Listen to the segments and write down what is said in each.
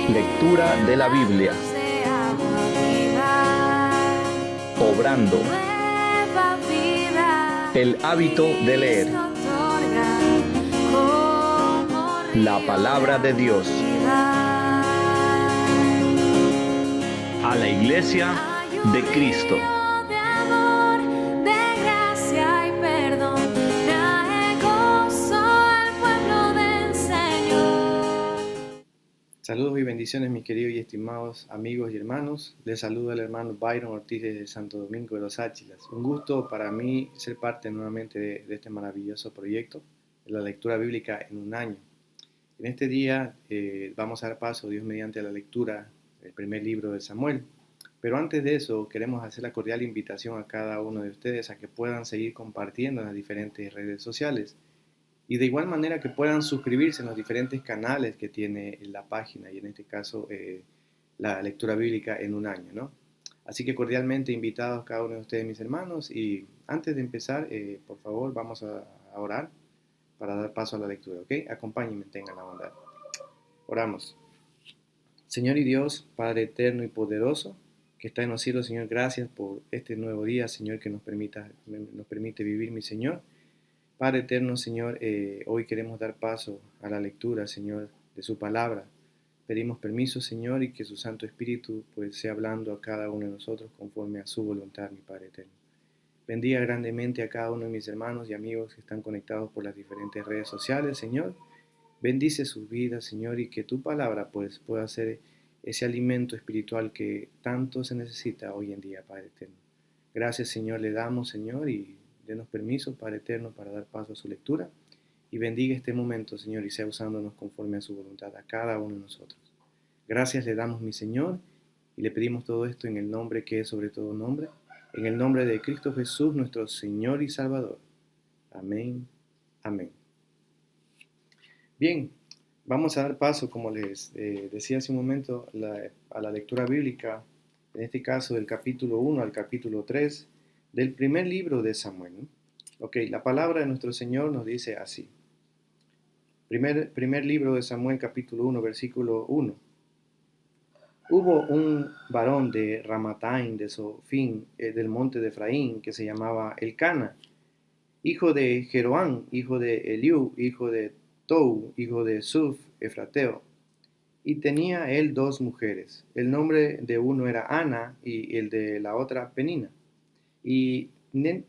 Lectura de la Biblia. Obrando. El hábito de leer. La palabra de Dios. A la Iglesia de Cristo. Saludos y bendiciones, mis queridos y estimados amigos y hermanos. Les saluda el hermano Byron Ortiz de Santo Domingo de los Áchilas. Un gusto para mí ser parte nuevamente de este maravilloso proyecto de la lectura bíblica en un año. En este día vamos a dar paso, Dios mediante, a la lectura del primer libro de Samuel. Pero antes de eso, queremos hacer la cordial invitación a cada uno de ustedes a que puedan seguir compartiendo en las diferentes redes sociales. Y de igual manera que puedan suscribirse en los diferentes canales que tiene la página, y en este caso la lectura bíblica en un año, ¿no? Así que cordialmente invitados cada uno de ustedes, mis hermanos, y antes de empezar, por favor, vamos a orar para dar paso a la lectura, ¿ok? Acompáñenme, tengan la bondad. Oramos. Señor y Dios, Padre eterno y poderoso, que está en los cielos, Señor, gracias por este nuevo día, Señor, que nos permite vivir, mi Señor. Padre eterno, Señor, hoy queremos dar paso a la lectura, Señor, de su palabra. Pedimos permiso, Señor, y que su Santo Espíritu pues sea hablando a cada uno de nosotros conforme a su voluntad, mi Padre eterno. Bendiga grandemente a cada uno de mis hermanos y amigos que están conectados por las diferentes redes sociales, Señor. Bendice sus vidas, Señor, y que tu palabra pues pueda ser ese alimento espiritual que tanto se necesita hoy en día, Padre eterno. Gracias, Señor, le damos, Señor, y denos permiso, Padre eterno, para dar paso a su lectura, y bendiga este momento, Señor, y sea usándonos conforme a su voluntad a cada uno de nosotros. Gracias le damos, mi Señor, y le pedimos todo esto en el nombre que es sobre todo nombre, en el nombre de Cristo Jesús, nuestro Señor y Salvador. Amén. Amén. Bien, vamos a dar paso, como les decía hace un momento, a la lectura bíblica, en este caso del capítulo 1 al capítulo 3, del primer libro de Samuel. Ok, la palabra de nuestro Señor nos dice así. Primer libro de Samuel, capítulo 1, versículo 1. Hubo un varón de Ramataim, de Sofín, del monte de Efraín, que se llamaba Elcana, hijo de Jeroán, hijo de Eliú, hijo de Tou, hijo de Suf, Efrateo. Y tenía él dos mujeres. El nombre de uno era Ana y el de la otra Penina. Y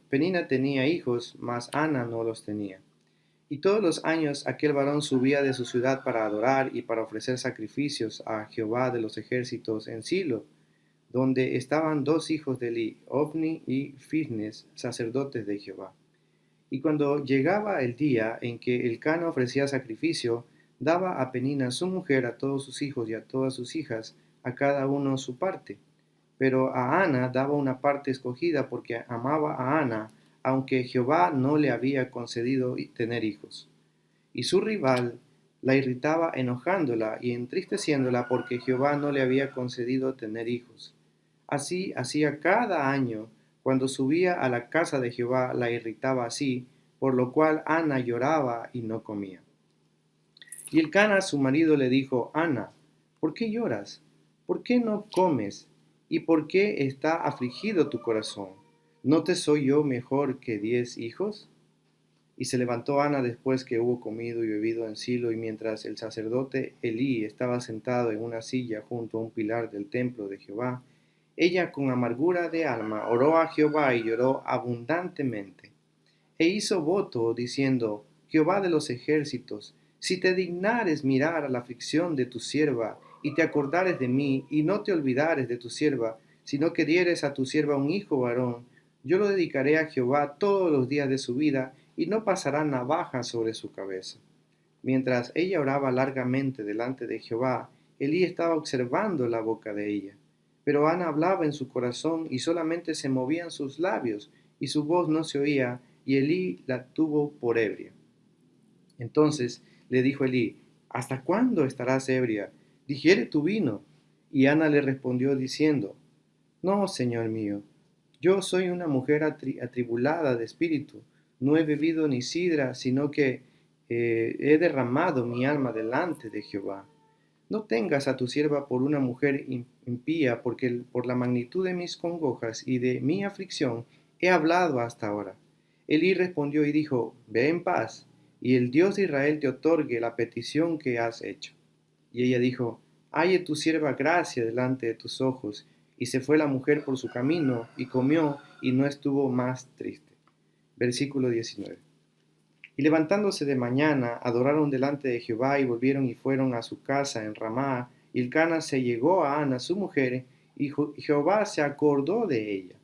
Penina tenía hijos, mas Ana no los tenía. Y todos los años aquel varón subía de su ciudad para adorar y para ofrecer sacrificios a Jehová de los ejércitos en Silo, donde estaban dos hijos de Eli, Ofni y Fines, sacerdotes de Jehová. Y cuando llegaba el día en que Elcana ofrecía sacrificio, daba a Penina su mujer a todos sus hijos y a todas sus hijas, a cada uno su parte. Pero a Ana daba una parte escogida porque amaba a Ana, aunque Jehová no le había concedido tener hijos. Y su rival la irritaba enojándola y entristeciéndola porque Jehová no le había concedido tener hijos. Así hacía cada año, cuando subía a la casa de Jehová la irritaba así, por lo cual Ana lloraba y no comía. Y Elcana su marido le dijo, Ana, ¿por qué lloras? ¿Por qué no comes? ¿Y por qué está afligido tu corazón? ¿No te soy yo mejor que 10 hijos? Y se levantó Ana después que hubo comido y bebido en Silo, y mientras el sacerdote Elí estaba sentado en una silla junto a un pilar del templo de Jehová, ella con amargura de alma oró a Jehová y lloró abundantemente. E hizo voto diciendo, Jehová de los ejércitos, si te dignares mirar a la aflicción de tu sierva, y te acordares de mí, y no te olvidares de tu sierva, sino que dieres a tu sierva un hijo varón, yo lo dedicaré a Jehová todos los días de su vida, y no pasará navaja sobre su cabeza. Mientras ella oraba largamente delante de Jehová, Elí estaba observando la boca de ella. Pero Ana hablaba en su corazón, y solamente se movían sus labios, y su voz no se oía, y Elí la tuvo por ebria. Entonces le dijo Elí, ¿hasta cuándo estarás ebria? Digiere tu vino. Y Ana le respondió diciendo, No, Señor mío, yo soy una mujer atribulada de espíritu, no he bebido ni sidra, sino que he derramado mi alma delante de Jehová. No tengas a tu sierva por una mujer impía, porque por la magnitud de mis congojas y de mi aflicción he hablado hasta ahora. Elí respondió y dijo, ve en paz, y el Dios de Israel te otorgue la petición que has hecho. Y ella dijo, halle tu sierva gracia delante de tus ojos. Y se fue la mujer por su camino, y comió, y no estuvo más triste. Versículo 19. Y levantándose de mañana, adoraron delante de Jehová, y volvieron y fueron a su casa en Ramá. Y Elcana se llegó a Ana, su mujer, y Jehová se acordó de ella.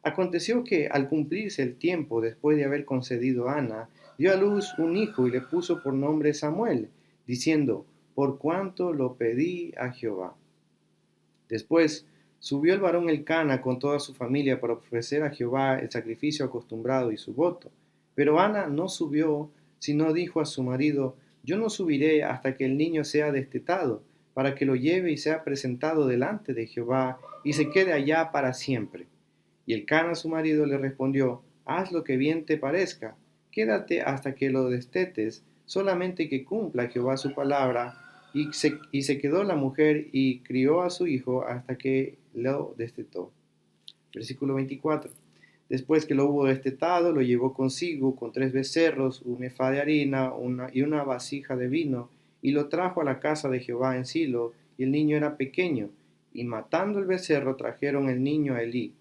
Aconteció que, al cumplirse el tiempo, después de haber concedido a Ana, dio a luz un hijo y le puso por nombre Samuel, diciendo, por cuanto lo pedí a Jehová. Después subió el varón Elcana con toda su familia para ofrecer a Jehová el sacrificio acostumbrado y su voto. Pero Ana no subió, sino dijo a su marido, yo no subiré hasta que el niño sea destetado, para que lo lleve y sea presentado delante de Jehová, y se quede allá para siempre. Y Elcana su marido le respondió, haz lo que bien te parezca, quédate hasta que lo destetes, solamente que cumpla Jehová su palabra. Y se quedó la mujer y crió a su hijo hasta que lo destetó. Versículo 24. Después que lo hubo destetado, lo llevó consigo con 3 becerros, un efá de harina y una vasija de vino, y lo trajo a la casa de Jehová en Silo, y el niño era pequeño. Y matando el becerro, trajeron el niño a Elí.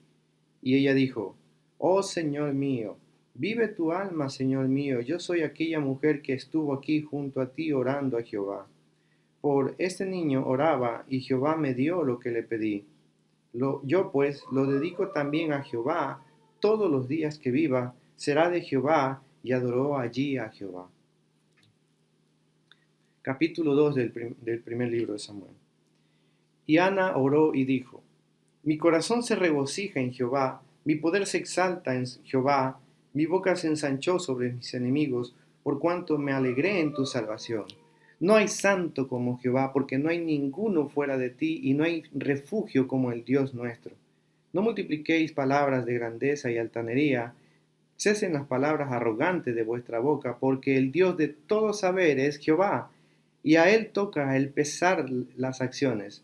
Y ella dijo, oh Señor mío, vive tu alma, Señor mío, yo soy aquella mujer que estuvo aquí junto a ti orando a Jehová. Por este niño oraba, y Jehová me dio lo que le pedí. Yo pues lo dedico también a Jehová, todos los días que viva, será de Jehová, y adoró allí a Jehová. Capítulo 2 del primer libro de Samuel. Y Ana oró y dijo, mi corazón se regocija en Jehová, mi poder se exalta en Jehová, mi boca se ensanchó sobre mis enemigos, por cuanto me alegré en tu salvación. No hay santo como Jehová, porque no hay ninguno fuera de ti, y no hay refugio como el Dios nuestro. No multipliquéis palabras de grandeza y altanería, cesen las palabras arrogantes de vuestra boca, porque el Dios de todo saber es Jehová, y a él toca el pesar las acciones.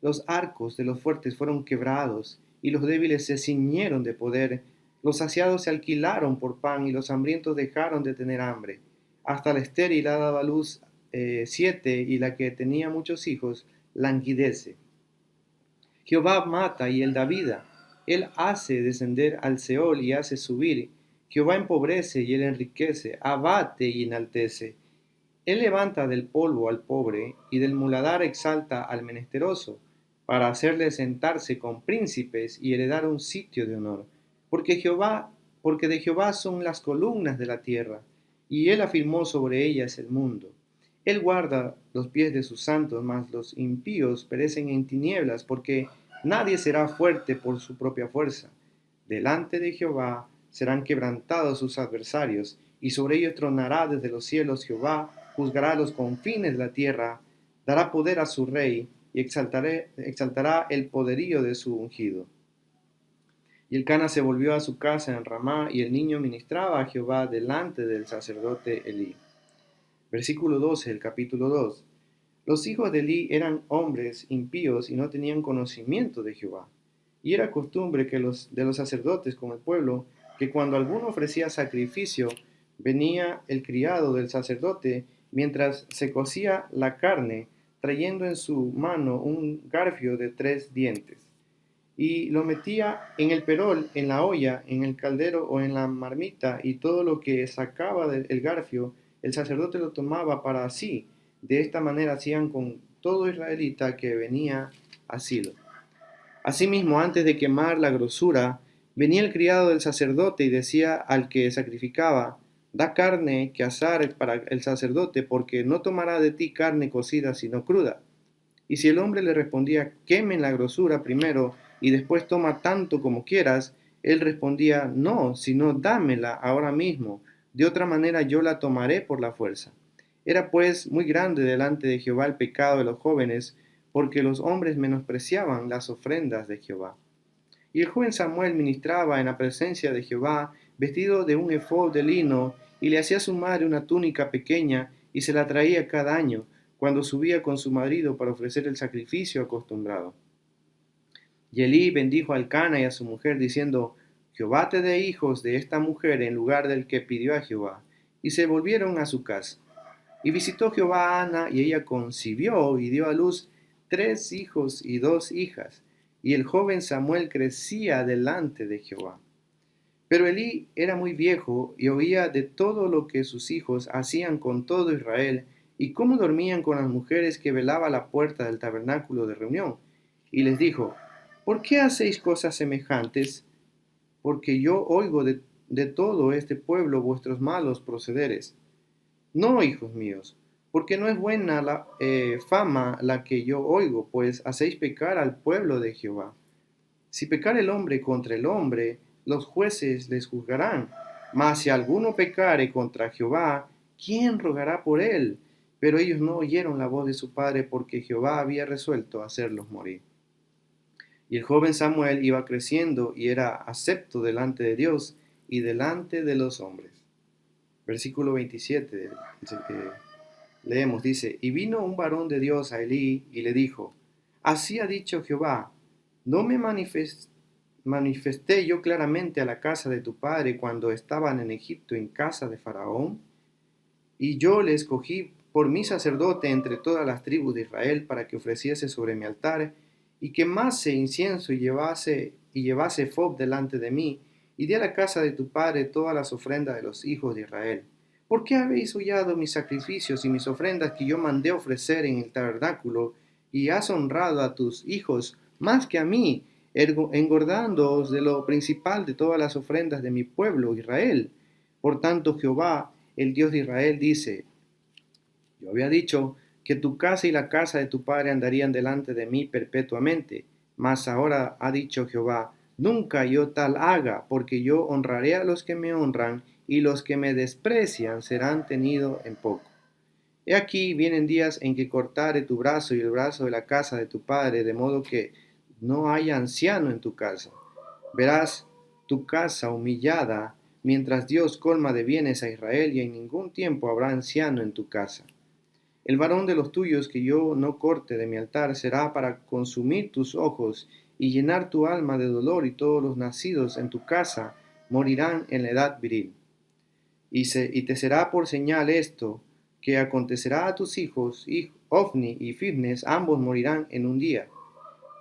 Los arcos de los fuertes fueron quebrados, y los débiles se ciñeron de poder. Los saciados se alquilaron por pan, y los hambrientos dejaron de tener hambre. Hasta la estéril ha dado a luz 7, y la que tenía muchos hijos languidece. Jehová mata y él da vida. Él hace descender al Seol y hace subir. Jehová empobrece y él enriquece, abate y enaltece. Él levanta del polvo al pobre y del muladar exalta al menesteroso, para hacerle sentarse con príncipes y heredar un sitio de honor. Porque de Jehová son las columnas de la tierra, y él afirmó sobre ellas el mundo. Él guarda los pies de sus santos, mas los impíos perecen en tinieblas, porque nadie será fuerte por su propia fuerza. Delante de Jehová serán quebrantados sus adversarios, y sobre ellos tronará desde los cielos Jehová, juzgará los confines de la tierra, dará poder a su rey, y exaltará el poderío de su ungido. Y Elcana se volvió a su casa en Ramá, y el niño ministraba a Jehová delante del sacerdote Elí. Versículo 12 del capítulo 2. Los hijos de Elí eran hombres impíos y no tenían conocimiento de Jehová. Y era costumbre de los sacerdotes con el pueblo, que cuando alguno ofrecía sacrificio, venía el criado del sacerdote mientras se cocía la carne, trayendo en su mano un garfio de 3 dientes. Y lo metía en el perol, en la olla, en el caldero o en la marmita, y todo lo que sacaba del garfio, el sacerdote lo tomaba para sí. De esta manera hacían con todo israelita que venía a Silo. Asimismo, antes de quemar la grosura, venía el criado del sacerdote y decía al que sacrificaba, da carne que asar para el sacerdote, porque no tomará de ti carne cocida sino cruda. Y si el hombre le respondía, quemen la grosura primero y después toma tanto como quieras, él respondía, no, sino dámela ahora mismo, de otra manera yo la tomaré por la fuerza. Era pues muy grande delante de Jehová el pecado de los jóvenes, porque los hombres menospreciaban las ofrendas de Jehová. Y el joven Samuel ministraba en la presencia de Jehová, vestido de un efod de lino, y le hacía a su madre una túnica pequeña, y se la traía cada año. cuando subía con su marido para ofrecer el sacrificio acostumbrado. Y Elí bendijo a Elcana y a su mujer, diciendo: Jehová te dé hijos de esta mujer en lugar del que pidió a Jehová. Y se volvieron a su casa. Y visitó Jehová a Ana, y ella concibió y dio a luz 3 hijos y 2 hijas. Y el joven Samuel crecía delante de Jehová. Pero Elí era muy viejo y oía de todo lo que sus hijos hacían con todo Israel, y cómo dormían con las mujeres que velaba la puerta del tabernáculo de reunión. Y les dijo: ¿Por qué hacéis cosas semejantes? Porque yo oigo de todo este pueblo vuestros malos procederes. No, hijos míos, porque no es buena la fama la que yo oigo, pues hacéis pecar al pueblo de Jehová. Si pecar el hombre contra el hombre, los jueces les juzgarán. Mas si alguno pecare contra Jehová, ¿quién rogará por él? Pero ellos no oyeron la voz de su padre, porque Jehová había resuelto hacerlos morir. Y el joven Samuel iba creciendo y era acepto delante de Dios y delante de los hombres. Versículo 27, leemos, dice: Y vino un varón de Dios a Elí y le dijo: Así ha dicho Jehová, ¿no me manifesté yo claramente a la casa de tu padre cuando estaban en Egipto en casa de Faraón? Y yo le escogí por mi sacerdote entre todas las tribus de Israel para que ofreciese sobre mi altar y quemase incienso y llevase ephod delante de mí, y di a la casa de tu padre todas las ofrendas de los hijos de Israel. ¿Por qué habéis hollado mis sacrificios y mis ofrendas que yo mandé ofrecer en el tabernáculo, y has honrado a tus hijos más que a mí, engordándoos de lo principal de todas las ofrendas de mi pueblo Israel? Por tanto, Jehová, el Dios de Israel, dice: Yo había dicho que tu casa y la casa de tu padre andarían delante de mí perpetuamente, mas ahora ha dicho Jehová: Nunca yo tal haga, porque yo honraré a los que me honran, y los que me desprecian serán tenidos en poco. He aquí vienen días en que cortaré tu brazo y el brazo de la casa de tu padre, de modo que no haya anciano en tu casa. Verás tu casa humillada, mientras Dios colma de bienes a Israel, y en ningún tiempo habrá anciano en tu casa. El varón de los tuyos que yo no corte de mi altar será para consumir tus ojos y llenar tu alma de dolor, y todos los nacidos en tu casa morirán en la edad viril. Y te será por señal esto, que acontecerá a tus hijos, Ofni y Fibnes, ambos morirán en un día.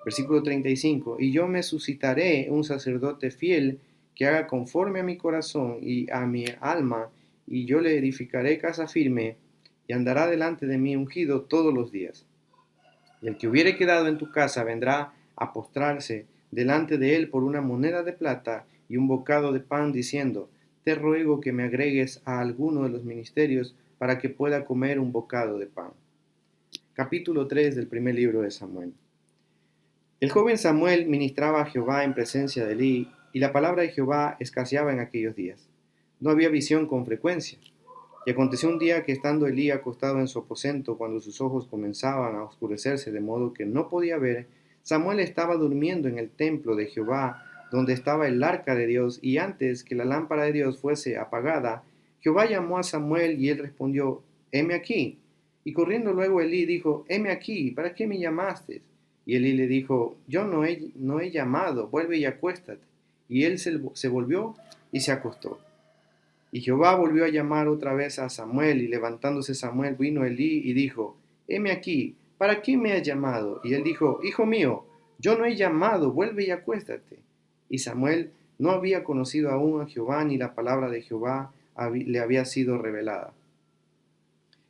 Versículo 35. Y yo me suscitaré un sacerdote fiel que haga conforme a mi corazón y a mi alma, y yo le edificaré casa firme, y andará delante de mí ungido todos los días. Y el que hubiere quedado en tu casa vendrá a postrarse delante de él por una moneda de plata y un bocado de pan, diciendo: Te ruego que me agregues a alguno de los ministerios para que pueda comer un bocado de pan. Capítulo 3 del primer libro de Samuel. El joven Samuel ministraba a Jehová en presencia de Elí, y la palabra de Jehová escaseaba en aquellos días. No había visión con frecuencia. Y aconteció un día que, estando Elí acostado en su aposento, cuando sus ojos comenzaban a oscurecerse de modo que no podía ver, Samuel estaba durmiendo en el templo de Jehová, donde estaba el arca de Dios, y antes que la lámpara de Dios fuese apagada, Jehová llamó a Samuel, y él respondió: Heme aquí. Y corriendo luego Elí dijo: Heme aquí, ¿para qué me llamaste? Y Elí le dijo: Yo no he llamado, vuelve y acuéstate. Y él se volvió y se acostó. Y Jehová volvió a llamar otra vez a Samuel, y levantándose Samuel vino Elí y dijo: Heme aquí, ¿para qué me has llamado? Y él dijo: Hijo mío, yo no he llamado, vuelve y acuéstate. Y Samuel no había conocido aún a Jehová, ni la palabra de Jehová le había sido revelada.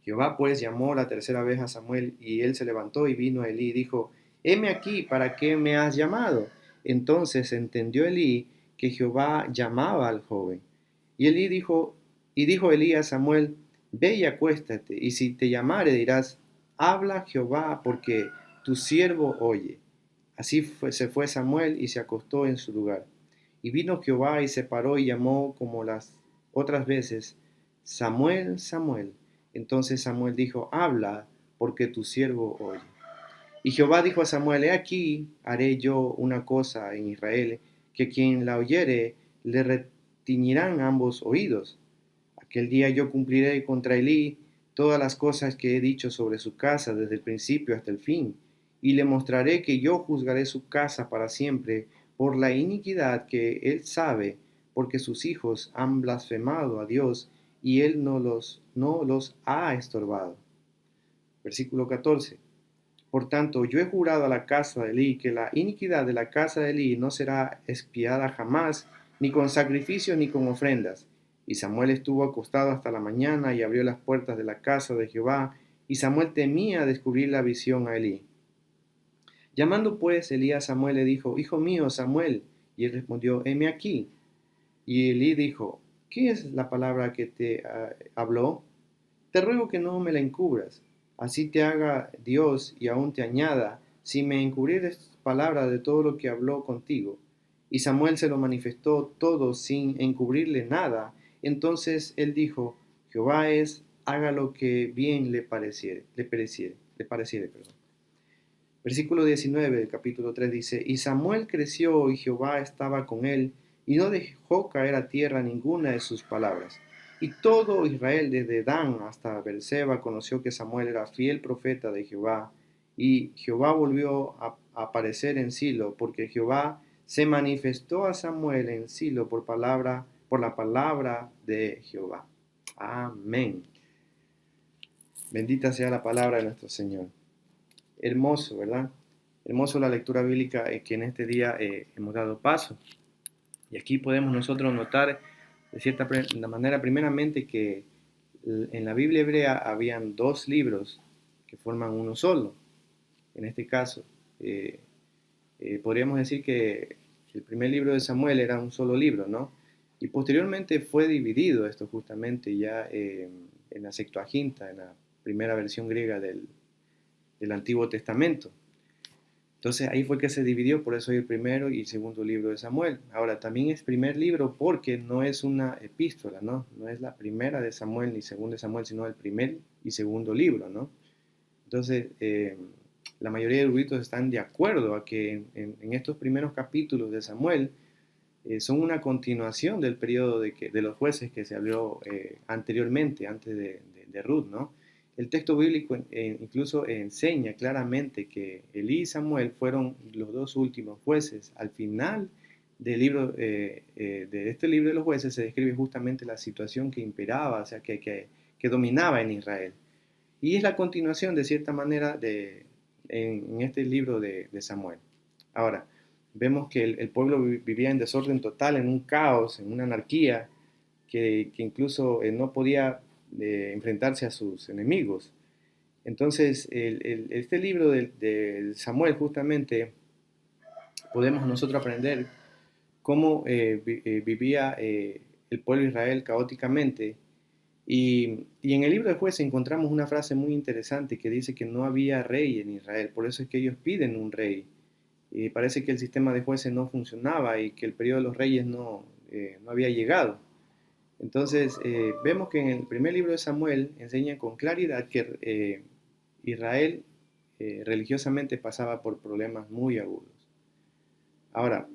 Jehová pues llamó la tercera vez a Samuel, y él se levantó y vino a Elí y dijo: Heme aquí, ¿para qué me has llamado? Entonces entendió Elí que Jehová llamaba al joven. Y dijo Elí a Samuel: Ve y acuéstate, y si te llamare dirás: Habla Jehová, porque tu siervo oye. Así se fue Samuel y se acostó en su lugar. Y vino Jehová y se paró y llamó como las otras veces: Samuel, Samuel. Entonces Samuel dijo: Habla, porque tu siervo oye. Y Jehová dijo a Samuel: He aquí, haré yo una cosa en Israel, que quien la oyere le retiñirán ambos oídos. Aquel día yo cumpliré contra Elí todas las cosas que he dicho sobre su casa desde el principio hasta el fin, y le mostraré que yo juzgaré su casa para siempre por la iniquidad que él sabe, porque sus hijos han blasfemado a Dios y él no los ha estorbado. Versículo 14. Por tanto, yo he jurado a la casa de Elí que la iniquidad de la casa de Elí no será expiada jamás, ni con sacrificios ni con ofrendas. Y Samuel estuvo acostado hasta la mañana y abrió las puertas de la casa de Jehová, y Samuel temía descubrir la visión a Elí. Llamando pues Elí a Samuel le dijo, Hijo mío, Samuel. Y él respondió, heme aquí. Y Elí dijo, ¿qué es la palabra que te habló? Te ruego que no me la encubras. Así te haga Dios y aún te añada, si me encubrieres palabra de todo lo que habló contigo. Y Samuel se lo manifestó todo sin encubrirle nada. Entonces él dijo, Jehová es, haga lo que bien le pareciere. Versículo 19 del capítulo 3 dice, y Samuel creció y Jehová estaba con él, y no dejó caer a tierra ninguna de sus palabras. Y todo Israel, desde Dan hasta Beerseba, conoció que Samuel era fiel profeta de Jehová, y Jehová volvió a aparecer en Silo, porque Jehová se manifestó a Samuel en Silo por la palabra de Jehová. Amén. Bendita sea la palabra de nuestro Señor. Hermoso, ¿verdad? Hermoso la lectura bíblica que en este día hemos dado paso. Y aquí podemos nosotros notar de cierta manera, primeramente, que en la Biblia hebrea habían dos libros que forman uno solo. En este caso, podríamos decir que el primer libro de Samuel era un solo libro, ¿no? Y posteriormente fue dividido esto justamente ya en la Septuaginta, en la primera versión griega del Antiguo Testamento. Entonces ahí fue que se dividió, por eso hay el primero y el segundo libro de Samuel. Ahora, también es primer libro porque no es una epístola, ¿no? No es la primera de Samuel ni segunda de Samuel, sino el primer y segundo libro, ¿no? Entonces, la mayoría de eruditos están de acuerdo a que en estos primeros capítulos de Samuel son una continuación del periodo de los jueces que se habló anteriormente, antes de Ruth, ¿no? El texto bíblico incluso enseña claramente que Elí y Samuel fueron los dos últimos jueces. Al final de este libro de los jueces se describe justamente la situación que imperaba, o sea, que dominaba en Israel. Y es la continuación, de cierta manera, en este libro de Samuel. Ahora, vemos que el pueblo vivía en desorden total, en un caos, en una anarquía, que incluso no podía enfrentarse a sus enemigos. Entonces, este libro de Samuel, justamente, podemos nosotros aprender cómo vivía el pueblo de Israel caóticamente. Y en el libro de Jueces encontramos una frase muy interesante que dice que no había rey en Israel, por eso es que ellos piden un rey. Y parece que el sistema de jueces no funcionaba y que el periodo de los reyes no había llegado. Entonces, vemos que en el primer libro de Samuel enseña con claridad que Israel religiosamente pasaba por problemas muy agudos. Ahora,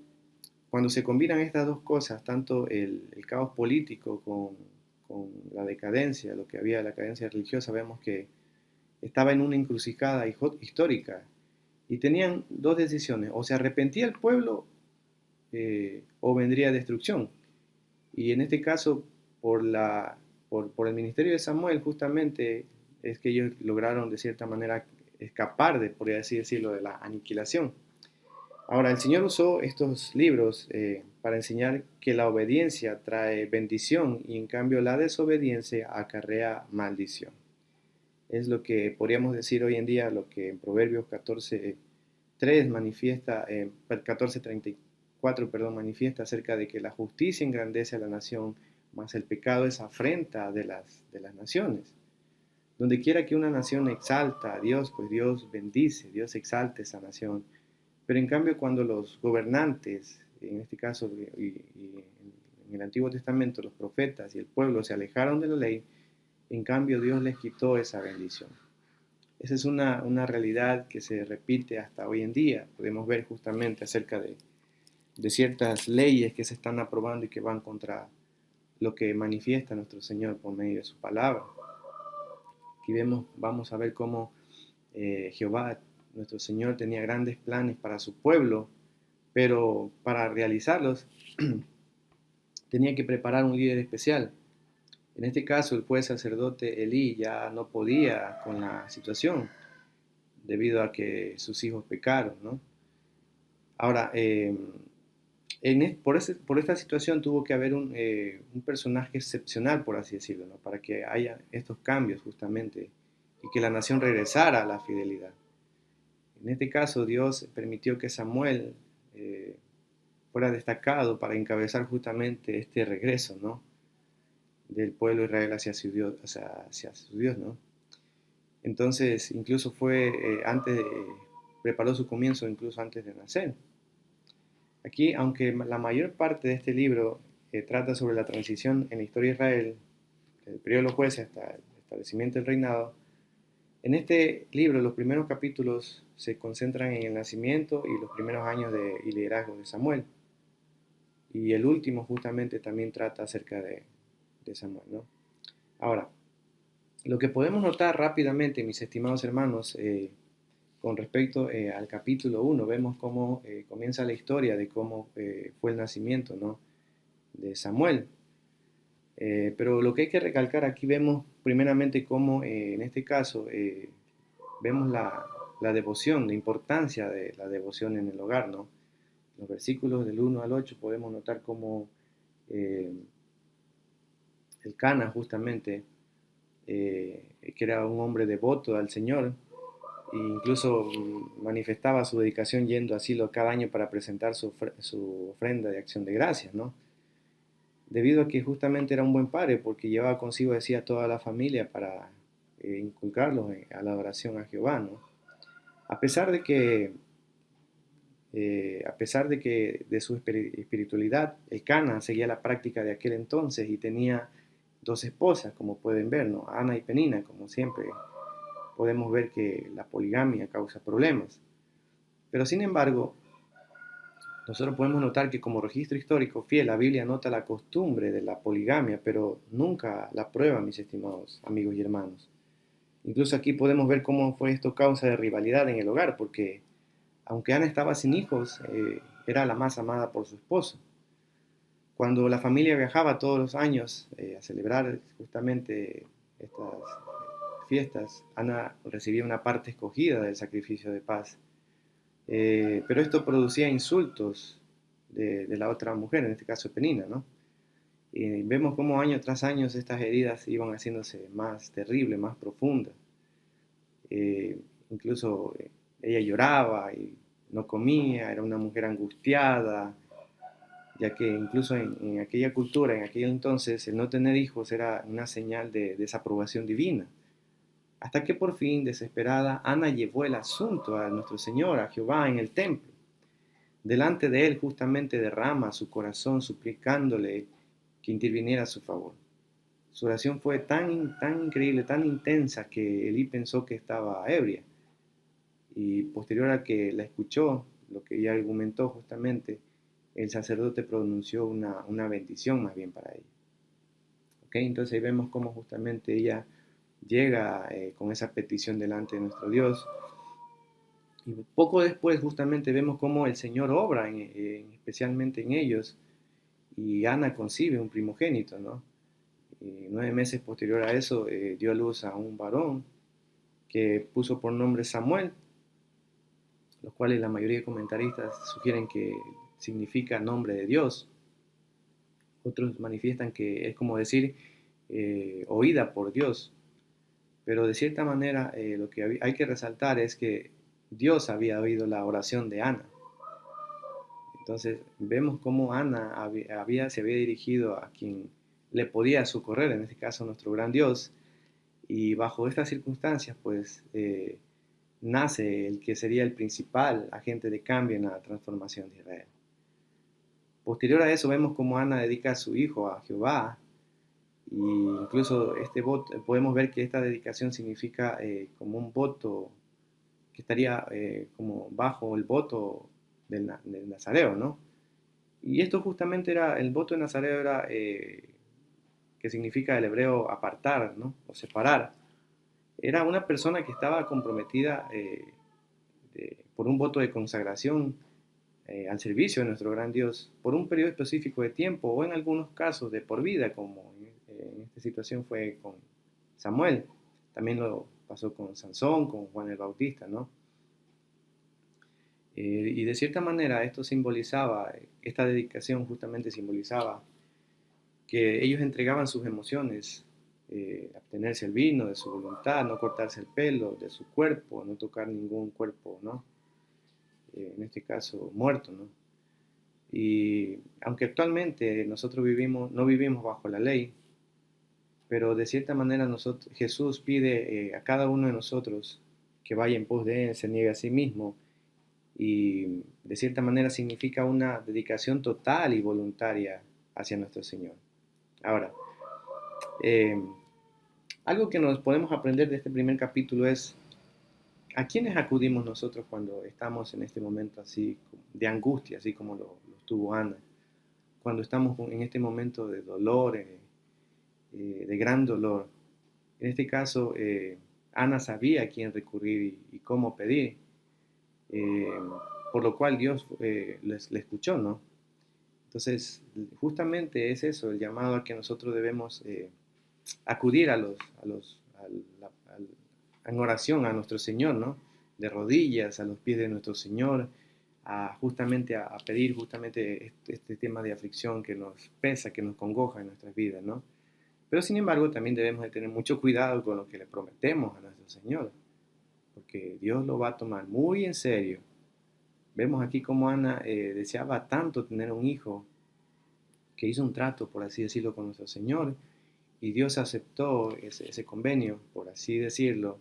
cuando se combinan estas dos cosas, tanto el caos político con la decadencia, lo que había la decadencia religiosa, vemos que estaba en una encrucijada histórica y tenían dos decisiones: o se arrepentía el pueblo o vendría destrucción. Y en este caso, por el ministerio de Samuel, justamente es que ellos lograron de cierta manera escapar podría así decirlo, de la aniquilación. Ahora, el Señor usó estos libros para enseñar que la obediencia trae bendición y en cambio la desobediencia acarrea maldición. Es lo que podríamos decir hoy en día, lo que en Proverbios 14:3 manifiesta, 14:34, manifiesta acerca de que la justicia engrandece a la nación, mas el pecado es afrenta de las naciones. Donde quiera que una nación exalta a Dios, pues Dios bendice, Dios exalta esa nación. Pero en cambio, cuando los gobernantes, en este caso y en el Antiguo Testamento, los profetas y el pueblo se alejaron de la ley, en cambio Dios les quitó esa bendición. Esa es una realidad que se repite hasta hoy en día. Podemos ver justamente acerca de ciertas leyes que se están aprobando y que van contra lo que manifiesta nuestro Señor por medio de su palabra. Aquí vamos a ver cómo Jehová, nuestro Señor, tenía grandes planes para su pueblo, pero para realizarlos tenía que preparar un líder especial. En este caso, el juez sacerdote Elí ya no podía con la situación debido a que sus hijos pecaron, ¿no? Ahora, por esta situación tuvo que haber un personaje excepcional, por así decirlo, ¿no? Para que haya estos cambios justamente y que la nación regresara a la fidelidad. En este caso, Dios permitió que Samuel fuera destacado para encabezar justamente este regreso, ¿no? Del pueblo de Israel hacia su Dios, hacia su Dios, ¿no? Entonces, incluso preparó su comienzo incluso antes de nacer. Aquí, aunque la mayor parte de este libro trata sobre la transición en la historia de Israel, del periodo de los jueces hasta el establecimiento del reinado, en este libro los primeros capítulos se concentran en el nacimiento y los primeros años de liderazgo de Samuel. Y el último justamente también trata acerca de Samuel, ¿no? Ahora, lo que podemos notar rápidamente, mis estimados hermanos, con respecto al capítulo 1, vemos cómo comienza la historia de cómo fue el nacimiento, ¿no? De Samuel. Pero lo que hay que recalcar aquí vemos primeramente cómo en este caso vemos la devoción, la importancia de la devoción en el hogar, ¿no? En los versículos del 1 al 8 podemos notar cómo el Cana justamente, que era un hombre devoto al Señor, e incluso manifestaba su dedicación yendo así cada año para presentar su ofrenda de acción de gracias, ¿no? Debido a que justamente era un buen padre, porque llevaba consigo así a toda la familia para inculcarlos a la adoración a Jehová, ¿no? A pesar de que, de su espiritualidad, el Cana seguía la práctica de aquel entonces y tenía dos esposas, como pueden ver, ¿no? Ana y Penina, como siempre podemos ver que la poligamia causa problemas. Pero sin embargo, nosotros podemos notar que como registro histórico fiel, la Biblia nota la costumbre de la poligamia, pero nunca la prueba, mis estimados amigos y hermanos. Incluso aquí podemos ver cómo fue esto causa de rivalidad en el hogar, porque aunque Ana estaba sin hijos, era la más amada por su esposo. Cuando la familia viajaba todos los años a celebrar justamente estas fiestas, Ana recibía una parte escogida del sacrificio de paz. Pero esto producía insultos de la otra mujer, en este caso Penina, ¿no? Y vemos cómo año tras año estas heridas iban haciéndose más terribles, más profundas. Incluso ella lloraba y no comía, era una mujer angustiada, ya que incluso en aquella cultura, en aquel entonces, el no tener hijos era una señal de desaprobación divina. Hasta que por fin, desesperada, Ana llevó el asunto a nuestro Señor, a Jehová, en el templo. Delante de él justamente derrama su corazón suplicándole que interviniera a su favor. Su oración fue tan increíble, tan intensa, que Elí pensó que estaba ebria. Y posterior a que la escuchó, lo que ella argumentó justamente, el sacerdote pronunció una bendición más bien para ella. ¿Okay? Entonces ahí vemos cómo justamente ella llega con esa petición delante de nuestro Dios. Y poco después justamente vemos cómo el Señor obra especialmente en ellos, y Ana concibe un primogénito, ¿no? Y 9 meses posterior a eso dio a luz a un varón que puso por nombre Samuel, los cuales la mayoría de comentaristas sugieren que significa nombre de Dios. Otros manifiestan que es como decir oída por Dios. Pero de cierta manera lo que hay que resaltar es que Dios había oído la oración de Ana. Entonces vemos cómo Ana se había dirigido a quien le podía socorrer, en este caso nuestro gran Dios, y bajo estas circunstancias pues nace el que sería el principal agente de cambio en la transformación de Israel. Posterior a eso vemos cómo Ana dedica a su hijo a Jehová, y incluso podemos ver que esta dedicación significa como un voto que estaría como bajo el voto del nazareo, ¿no? Y esto justamente el voto de nazareo era que significa el hebreo apartar, ¿no? O separar. Era una persona que estaba comprometida por un voto de consagración al servicio de nuestro gran Dios por un periodo específico de tiempo o en algunos casos de por vida, como en esta situación fue con Samuel. También lo pasó con Sansón, con Juan el Bautista, ¿no? Y de cierta manera esto simbolizaba, esta dedicación justamente simbolizaba que ellos entregaban sus emociones, abstenerse el vino, de su voluntad, no cortarse el pelo, de su cuerpo, no tocar ningún cuerpo, ¿no? En este caso muerto, ¿no? Y aunque actualmente nosotros no vivimos bajo la ley, pero de cierta manera Jesús pide a cada uno de nosotros que vaya en pos de Él, se niegue a sí mismo, y de cierta manera significa una dedicación total y voluntaria hacia nuestro Señor. Ahora, eh, algo que nos podemos aprender de este primer capítulo es a quiénes acudimos nosotros cuando estamos en este momento así de angustia, así como lo estuvo Ana, cuando estamos en este momento de dolor, de gran dolor. En este caso, Ana sabía a quién recurrir y cómo pedir, eh, por lo cual Dios le escuchó, ¿no? Entonces, justamente es eso, el llamado a que nosotros debemos acudir en oración a nuestro Señor, ¿no? De rodillas, a los pies de nuestro Señor, justamente a pedir justamente este tema de aflicción que nos pesa, que nos congoja en nuestras vidas, ¿no? Pero sin embargo, también debemos de tener mucho cuidado con lo que le prometemos a nuestro Señor, porque Dios lo va a tomar muy en serio. Vemos aquí cómo Ana deseaba tanto tener un hijo, que hizo un trato, por así decirlo, con nuestro Señor, y Dios aceptó ese convenio, por así decirlo,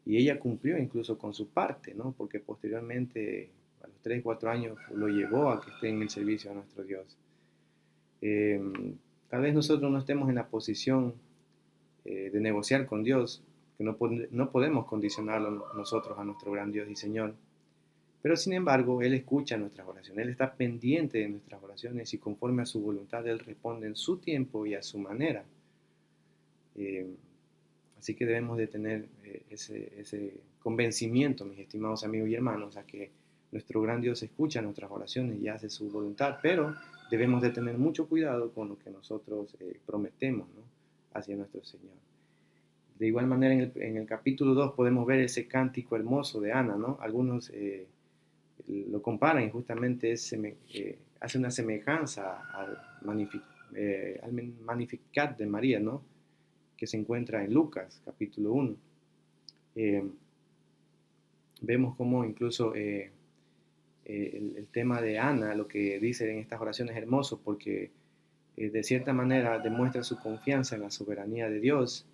y ella cumplió incluso con su parte, ¿no? Porque posteriormente, a los 3 4 años, lo llevó a que esté en el servicio a nuestro Dios. Eh, Tal vez nosotros no estemos en la posición de negociar con Dios, que no podemos condicionarlo nosotros a nuestro gran Dios y Señor. Pero sin embargo, Él escucha nuestras oraciones, Él está pendiente de nuestras oraciones y conforme a su voluntad, Él responde en su tiempo y a su manera. Eh, Así que debemos de tener ese convencimiento, mis estimados amigos y hermanos, a que nuestro gran Dios escucha nuestras oraciones y hace su voluntad, pero debemos de tener mucho cuidado con lo que nosotros prometemos, ¿no? Hacia nuestro Señor. De igual manera, en el capítulo 2 podemos ver ese cántico hermoso de Ana, ¿no? Algunos lo comparan y justamente hace una semejanza al Magnificat de María, ¿no? Que se encuentra en Lucas, capítulo 1. Eh, Vemos cómo incluso el tema de Ana, lo que dice en estas oraciones es hermoso, porque de cierta manera demuestra su confianza en la soberanía de Dios,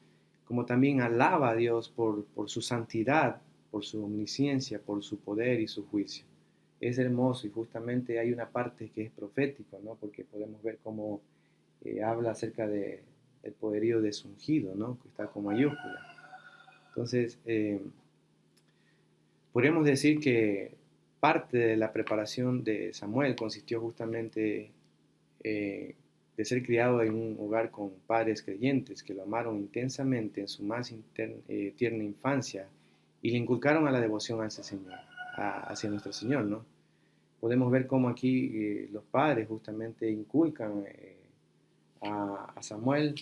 como también alaba a Dios por su santidad, por su omnisciencia, por su poder y su juicio. Es hermoso y justamente hay una parte que es profético, ¿no? Porque podemos ver cómo habla acerca del poderío de su ungido, ¿no? Que está con mayúscula. Entonces, podríamos decir que parte de la preparación de Samuel consistió justamente de ser criado en un hogar con padres creyentes que lo amaron intensamente en su más tierna infancia y le inculcaron a la devoción hacia, Señor, hacia nuestro Señor, ¿no? Podemos ver cómo aquí los padres justamente inculcan a Samuel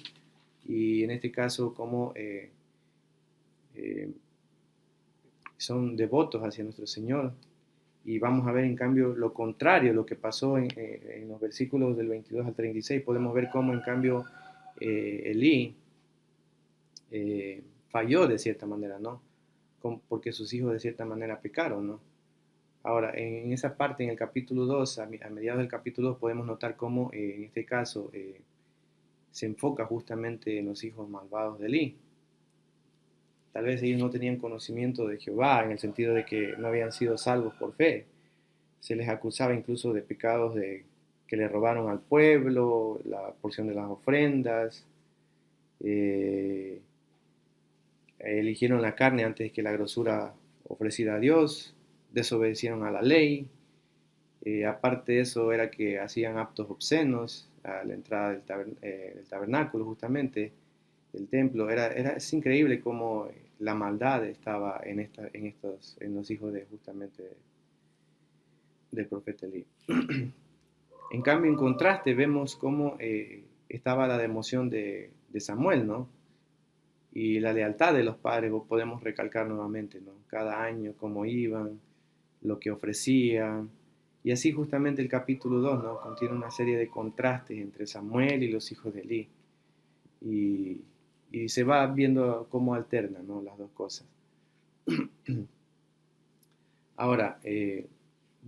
y en este caso cómo eh, son devotos hacia nuestro Señor. Y vamos a ver en cambio lo contrario, lo que pasó en los versículos del 22 al 36. Podemos ver cómo en cambio Elí falló de cierta manera, ¿no? Porque sus hijos de cierta manera pecaron, ¿no? Ahora, en esa parte, en el capítulo 2, a mediados del capítulo 2, podemos notar cómo en este caso se enfoca justamente en los hijos malvados de Elí. Tal vez ellos no tenían conocimiento de Jehová, en el sentido de que no habían sido salvos por fe. Se les acusaba incluso de pecados de que le robaron al pueblo, la porción de las ofrendas, eh, eligieron la carne antes que la grosura ofrecida a Dios, desobedecieron a la ley. Aparte de eso era que hacían actos obscenos a la entrada del tabernáculo justamente, del templo. Es increíble cómo la maldad estaba en los hijos de justamente del profeta Elí. En cambio, en contraste, vemos cómo estaba la devoción de Samuel, ¿no? Y la lealtad de los padres, podemos recalcar nuevamente, ¿no? Cada año, cómo iban, lo que ofrecían. Y así justamente el capítulo 2, ¿no? Contiene una serie de contrastes entre Samuel y los hijos de Elí. Y, y se va viendo cómo alternan, ¿no? Las dos cosas. Ahora,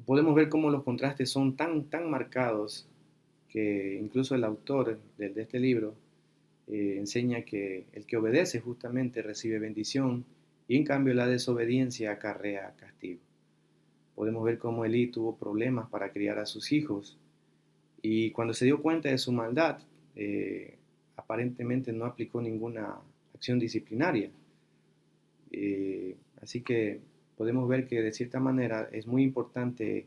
podemos ver cómo los contrastes son tan marcados que incluso el autor de este libro enseña que el que obedece justamente recibe bendición y en cambio la desobediencia acarrea castigo. Podemos ver cómo Elí tuvo problemas para criar a sus hijos y cuando se dio cuenta de su maldad, aparentemente no aplicó ninguna acción disciplinaria. Así que podemos ver que de cierta manera es muy importante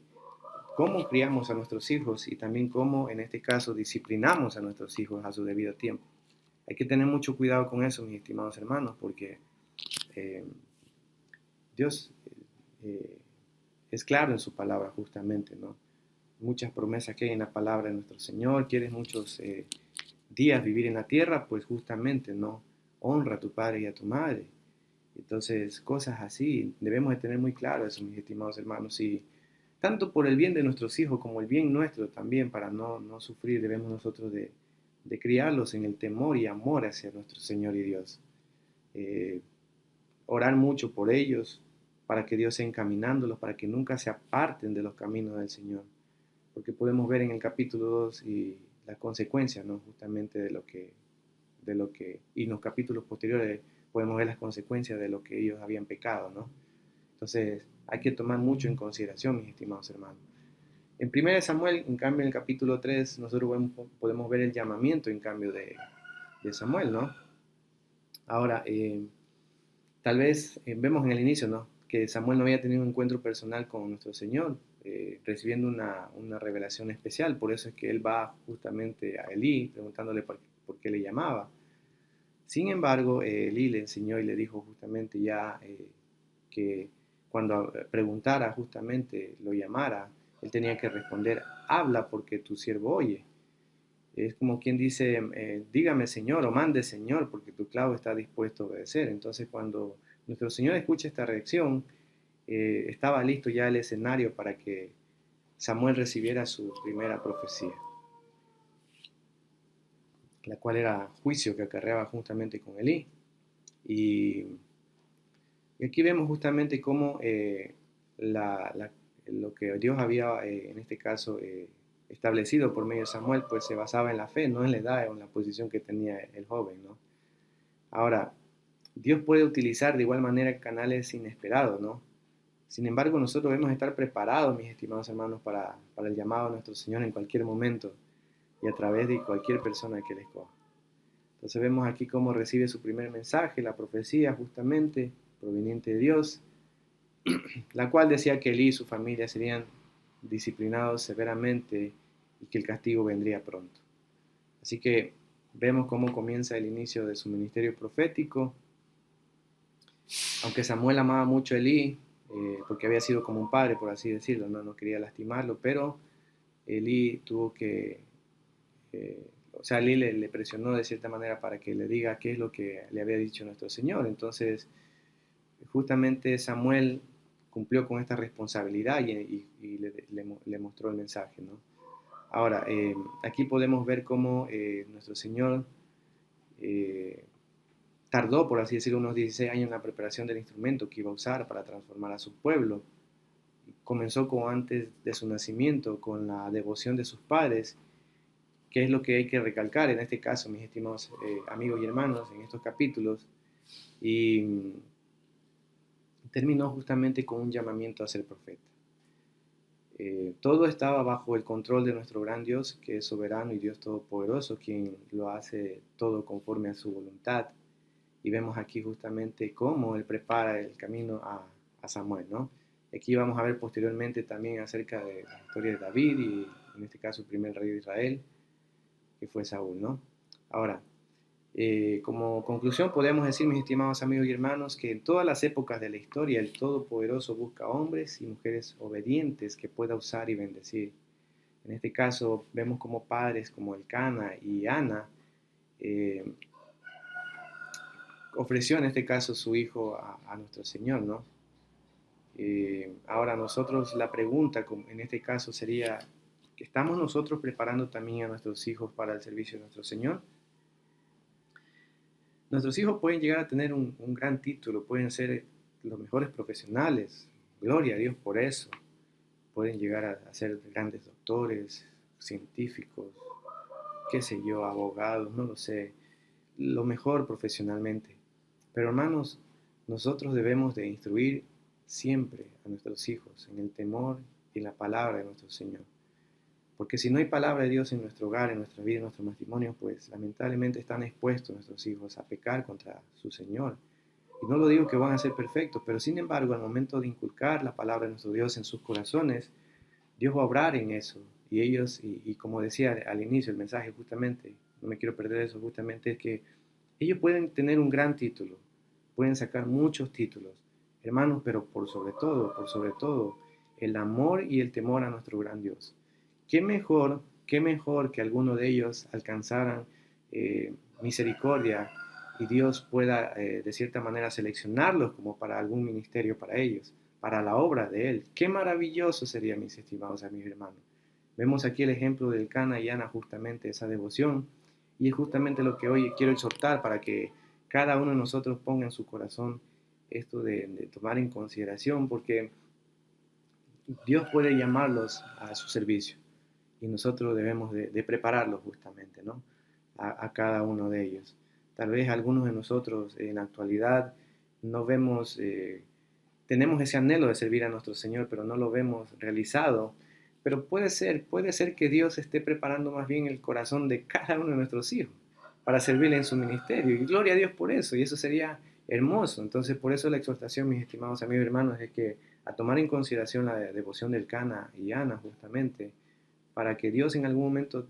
cómo criamos a nuestros hijos y también cómo en este caso disciplinamos a nuestros hijos a su debido tiempo. Hay que tener mucho cuidado con eso, mis estimados hermanos, porque Dios es claro en su palabra justamente, ¿no? Muchas promesas que hay en la palabra de nuestro Señor. Quieres muchos días vivir en la tierra, pues justamente, ¿no? Honra a tu padre y a tu madre. Entonces, cosas así, debemos de tener muy claro eso, mis estimados hermanos, y tanto por el bien de nuestros hijos como el bien nuestro también, para no sufrir, debemos nosotros de criarlos en el temor y amor hacia nuestro Señor y Dios. Orar mucho por ellos, para que Dios sea encaminándolos, para que nunca se aparten de los caminos del Señor. Porque podemos ver en el capítulo 2 y las consecuencias, ¿no? Justamente de lo que, y en los capítulos posteriores podemos ver las consecuencias de lo que ellos habían pecado, ¿no? Entonces, hay que tomar mucho en consideración, mis estimados hermanos. En 1 Samuel, en cambio, en el capítulo 3, nosotros podemos ver el llamamiento, en cambio, de Samuel, ¿no? Ahora, tal vez vemos en el inicio, ¿no? Que Samuel no había tenido un encuentro personal con nuestro Señor, recibiendo una revelación especial. Por eso es que él va justamente a Elí, preguntándole por qué le llamaba. Sin embargo, Elí le enseñó y le dijo justamente ya que cuando preguntara justamente, lo llamara, él tenía que responder, habla porque tu siervo oye. Es como quien dice, dígame Señor o mande Señor porque tu clavo está dispuesto a obedecer. Entonces cuando nuestro Señor escucha esta reacción, estaba listo ya el escenario para que Samuel recibiera su primera profecía, la cual era juicio que acarreaba justamente con Elí. Y aquí vemos justamente cómo lo que Dios había, en este caso, establecido por medio de Samuel, pues se basaba en la fe, no en la edad o en la posición que tenía el joven, ¿no? Ahora, Dios puede utilizar de igual manera canales inesperados, ¿no? Sin embargo, nosotros debemos estar preparados, mis estimados hermanos, para el llamado de nuestro Señor en cualquier momento y a través de cualquier persona que Él escoja. Entonces vemos aquí cómo recibe su primer mensaje, la profecía justamente proveniente de Dios, la cual decía que Elí y su familia serían disciplinados severamente y que el castigo vendría pronto. Así que vemos cómo comienza el inicio de su ministerio profético. Aunque Samuel amaba mucho a Elí, porque había sido como un padre, por así decirlo, no quería lastimarlo, pero Elí tuvo que, o sea, Elí le presionó de cierta manera para que le diga qué es lo que le había dicho nuestro Señor. Entonces, justamente Samuel cumplió con esta responsabilidad y le mostró el mensaje, ¿no? Ahora, aquí podemos ver cómo nuestro Señor tardó, por así decirlo, unos 16 años en la preparación del instrumento que iba a usar para transformar a su pueblo. Comenzó como antes de su nacimiento, con la devoción de sus padres, que es lo que hay que recalcar en este caso, mis estimados amigos y hermanos, en estos capítulos. Y terminó justamente con un llamamiento a ser profeta. Todo estaba bajo el control de nuestro gran Dios, que es soberano y Dios todopoderoso, quien lo hace todo conforme a su voluntad. Y vemos aquí justamente cómo Él prepara el camino a Samuel, ¿no? Aquí vamos a ver posteriormente también acerca de la historia de David y en este caso el primer rey de Israel, que fue Saúl, ¿no? Ahora, Como conclusión podemos decir, mis estimados amigos y hermanos, que en todas las épocas de la historia el Todopoderoso busca hombres y mujeres obedientes que pueda usar y bendecir. En este caso vemos como padres como Elcana y Ana eh, ofreció en este caso su hijo a nuestro Señor, ¿no? Ahora nosotros la pregunta en este caso sería, ¿estamos nosotros preparando también a nuestros hijos para el servicio de nuestro Señor? Nuestros hijos pueden llegar a tener un gran título, pueden ser los mejores profesionales, gloria a Dios por eso, pueden llegar a ser grandes doctores, científicos, qué sé yo, abogados, no lo sé, lo mejor profesionalmente. Pero hermanos, nosotros debemos de instruir siempre a nuestros hijos en el temor y la palabra de nuestro Señor. Porque si no hay palabra de Dios en nuestro hogar, en nuestra vida, en nuestro matrimonio, pues lamentablemente están expuestos nuestros hijos a pecar contra su Señor. Y no lo digo que van a ser perfectos, pero sin embargo, al momento de inculcar la palabra de nuestro Dios en sus corazones, Dios va a obrar en eso. Y ellos, y como decía al inicio el mensaje justamente, no me quiero perder eso justamente, es que ellos pueden tener un gran título, pueden sacar muchos títulos, hermanos, pero por sobre todo, el amor y el temor a nuestro gran Dios. Qué mejor que alguno de ellos alcanzaran misericordia y Dios pueda de cierta manera seleccionarlos como para algún ministerio para ellos, para la obra de Él. Qué maravilloso sería, mis estimados amigos y hermanos. Vemos aquí el ejemplo del Cana y Ana, justamente esa devoción, y es justamente lo que hoy quiero exhortar para que cada uno de nosotros ponga en su corazón esto de tomar en consideración, porque Dios puede llamarlos a su servicio y nosotros debemos de prepararlos justamente, ¿no? A cada uno de ellos. Tal vez algunos de nosotros en la actualidad no vemos, tenemos ese anhelo de servir a nuestro Señor, pero no lo vemos realizado. Pero puede ser que Dios esté preparando más bien el corazón de cada uno de nuestros hijos para servirle en su ministerio. Y gloria a Dios por eso, y eso sería hermoso. Entonces, por eso la exhortación, mis estimados amigos y hermanos, es que a tomar en consideración la devoción del Cana y Ana, justamente, para que Dios en algún momento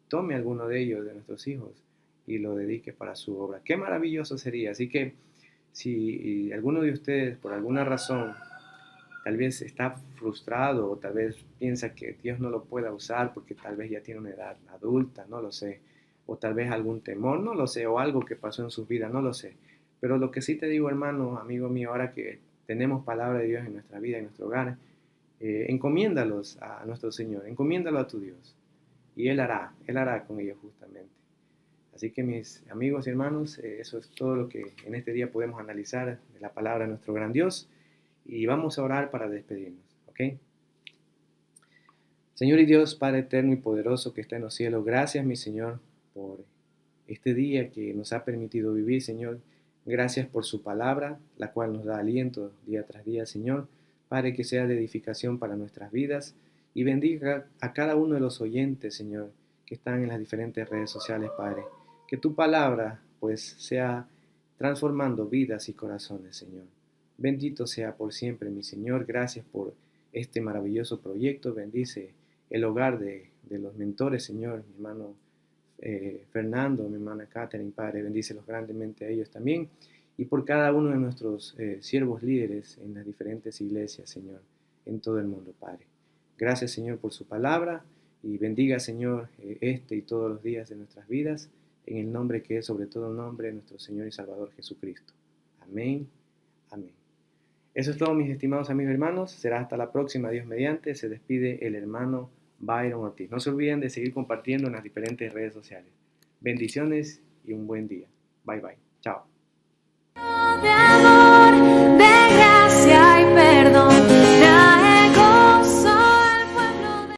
tome a alguno de ellos, de nuestros hijos, y lo dedique para su obra. Qué maravilloso sería. Así que si alguno de ustedes, por alguna razón, tal vez está frustrado o tal vez piensa que Dios no lo pueda usar porque tal vez ya tiene una edad adulta, no lo sé, o tal vez algún temor, no lo sé, o algo que pasó en su vida, no lo sé. Pero lo que sí te digo, hermano, amigo mío, ahora que tenemos palabra de Dios en nuestra vida, en nuestro hogar, encomiéndalos a nuestro Señor, encomiéndalo a tu Dios, y Él hará con ellos justamente. Así que mis amigos y hermanos, eso es todo lo que en este día podemos analizar de la palabra de nuestro gran Dios, y vamos a orar para despedirnos, ¿ok? Señor y Dios, Padre eterno y poderoso que está en los cielos, gracias, mi Señor, por este día que nos ha permitido vivir, Señor. Gracias por su palabra, la cual nos da aliento día tras día, Señor. Padre, que sea de edificación para nuestras vidas y bendiga a cada uno de los oyentes, Señor, que están en las diferentes redes sociales, Padre. Que tu palabra, pues, sea transformando vidas y corazones, Señor. Bendito sea por siempre, mi Señor. Gracias por este maravilloso proyecto. Bendice el hogar de los mentores, Señor, mi hermano Fernando, mi hermana Catherine, Padre, bendícelos grandemente a ellos también, y por cada uno de nuestros siervos líderes en las diferentes iglesias, Señor, en todo el mundo, Padre. Gracias, Señor, por su palabra, y bendiga, Señor, este y todos los días de nuestras vidas, en el nombre que es sobre todo nombre de nuestro Señor y Salvador Jesucristo. Amén, amén. Eso es todo, mis estimados amigos y hermanos. Será hasta la próxima, Dios mediante. Se despide el hermano Byron Ortiz. No se olviden de seguir compartiendo en las diferentes redes sociales. Bendiciones y un buen día. Bye bye. Chao.